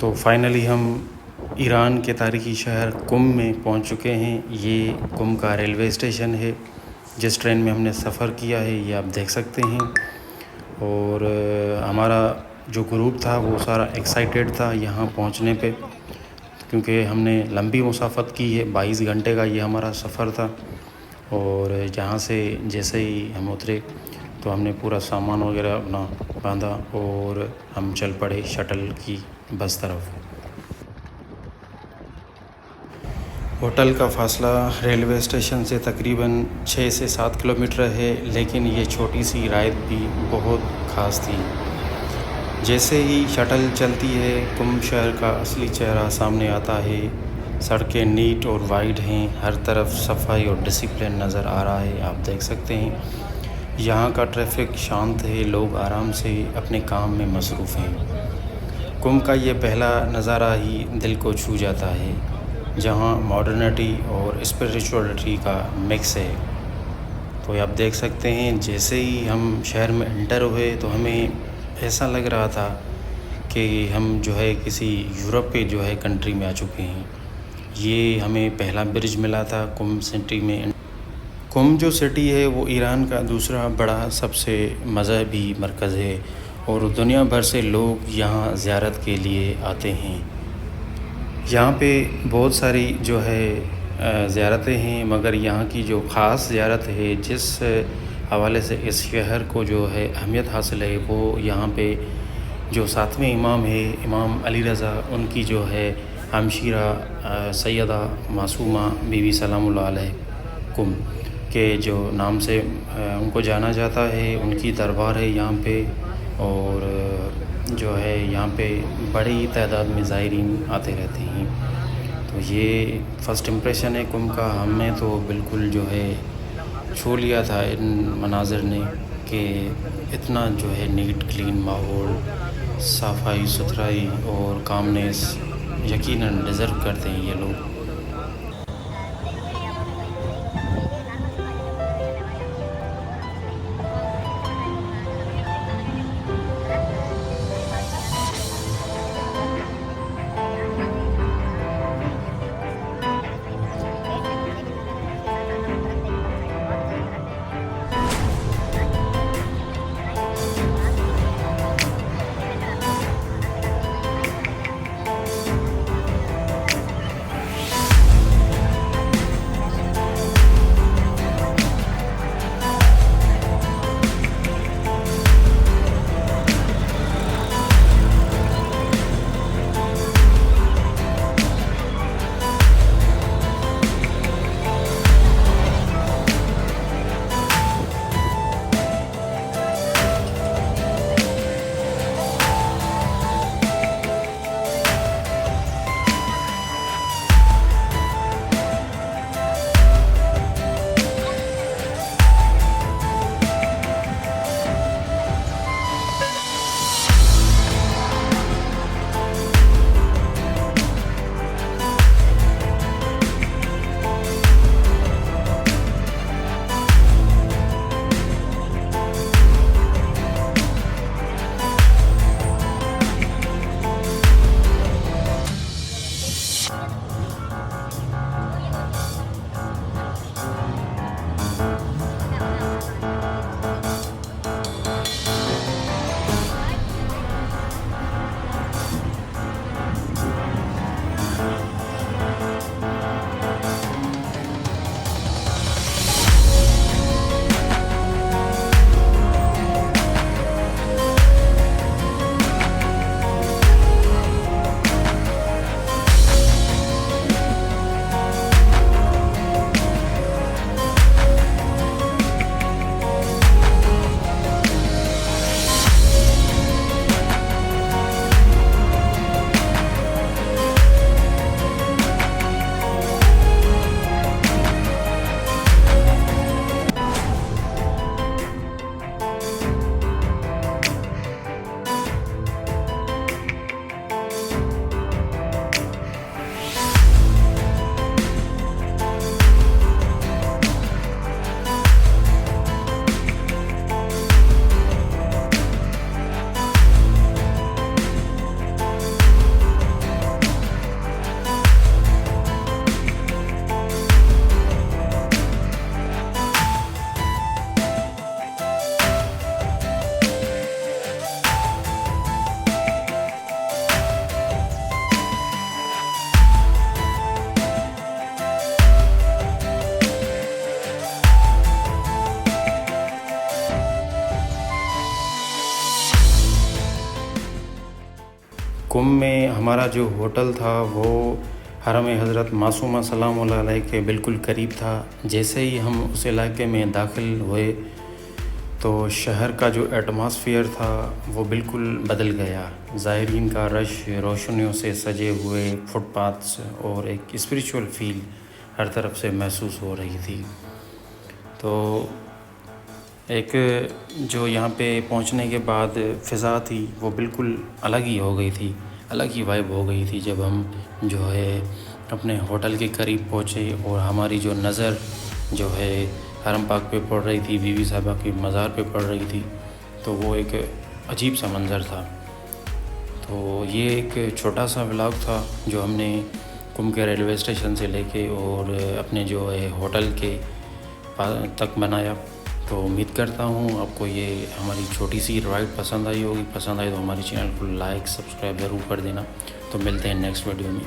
तो फाइनली हम ईरान के तारीख़ी शहर कुम में पहुंच चुके हैं। ये कुम का रेलवे स्टेशन है। जिस ट्रेन में हमने सफ़र किया है ये आप देख सकते हैं। और हमारा जो ग्रुप था वो सारा एक्साइटेड था यहाँ पहुंचने पे, क्योंकि हमने लंबी मुसाफत की है। 22 घंटे का ये हमारा सफ़र था। और जहाँ से जैसे ही हम उतरे तो हमने पूरा सामान वगैरह अपना बांधा और हम चल पड़े शटल की बस तरफ। होटल का फ़ासला रेलवे स्टेशन से तकरीबन 6 से 7 किलोमीटर है, लेकिन ये छोटी सी राइड भी बहुत ख़ास थी। जैसे ही शटल चलती है कुम शहर का असली चेहरा सामने आता है। सड़कें नीट और वाइड हैं, हर तरफ सफाई और डिसिप्लिन नज़र आ रहा है, आप देख सकते हैं। यहाँ का ट्रैफिक शांत है, लोग आराम से अपने काम में मसरूफ़ हैं। कुम का ये पहला नज़ारा ही दिल को छू जाता है, जहाँ मॉडर्निटी और स्पिरिचुअलिटी का मिक्स है। तो आप देख सकते हैं जैसे ही हम शहर में एंटर हुए तो हमें ऐसा लग रहा था कि हम जो है किसी यूरोप के जो है कंट्री में आ चुके हैं। ये हमें पहला ब्रिज मिला था कुम सिटी में। कुम जो सिटी है वो ईरान का दूसरा बड़ा सबसे मज़हबी मरकज़ है और दुनिया भर से लोग यहाँ ज़ियारत के लिए आते हैं। यहाँ पे बहुत सारी जो है ज़ियारतें हैं, मगर यहाँ की जो ख़ास ज़ियारत है जिस हवाले से इस शहर को जो है अहमियत हासिल है, वो यहाँ पे जो 7वें इमाम है इमाम अली रज़ा, उनकी जो है हमशीरा सैयदा मासूमा बीवी सलामुल्लाह अलैहा कुम के जो नाम से उनको जाना जाता है, उनकी दरबार है यहाँ पे। और जो है यहाँ पे बड़ी तादाद में ज़ायरीन आते रहते हैं। तो ये फ़र्स्ट इम्प्रेशन है कुम का। हमें तो बिल्कुल जो है छू लिया था इन मनाज़िर ने कि इतना जो है नीट क्लीन माहौल, सफाई सुथराई और कामनेस यकीनन डिज़र्व करते हैं ये लोग। कुम में हमारा जो होटल था वो हरम हज़रत मासूमा सलामुल्लाह अलैह के बिल्कुल करीब था। जैसे ही हम उस इलाके में दाखिल हुए तो शहर का जो एटमॉस्फेयर था वो बिल्कुल बदल गया। ज़ायरीन का रश, रोशनियों से सजे हुए फुटपाथ्स और एक स्पिरिचुअल फ़ील हर तरफ से महसूस हो रही थी। तो एक जो यहाँ पे पहुँचने के बाद फ़िज़ा थी वो बिल्कुल अलग ही हो गई थी, अलग ही वाइब हो गई थी जब हम जो है अपने होटल के करीब पहुँचे और हमारी जो नज़र जो है हरम पाक पे पड़ रही थी, बीबी साहिबा की मज़ार पे पड़ रही थी। तो वो एक अजीब सा मंज़र था। तो ये एक छोटा सा व्लॉग था जो हमने कुम के रेलवे स्टेशन से लेके और अपने जो है होटल के तक बनाया। तो उम्मीद करता हूँ आपको ये हमारी छोटी सी राइड पसंद आई होगी। पसंद आई तो हमारे चैनल को लाइक सब्सक्राइब ज़रूर कर देना। तो मिलते हैं नेक्स्ट वीडियो में।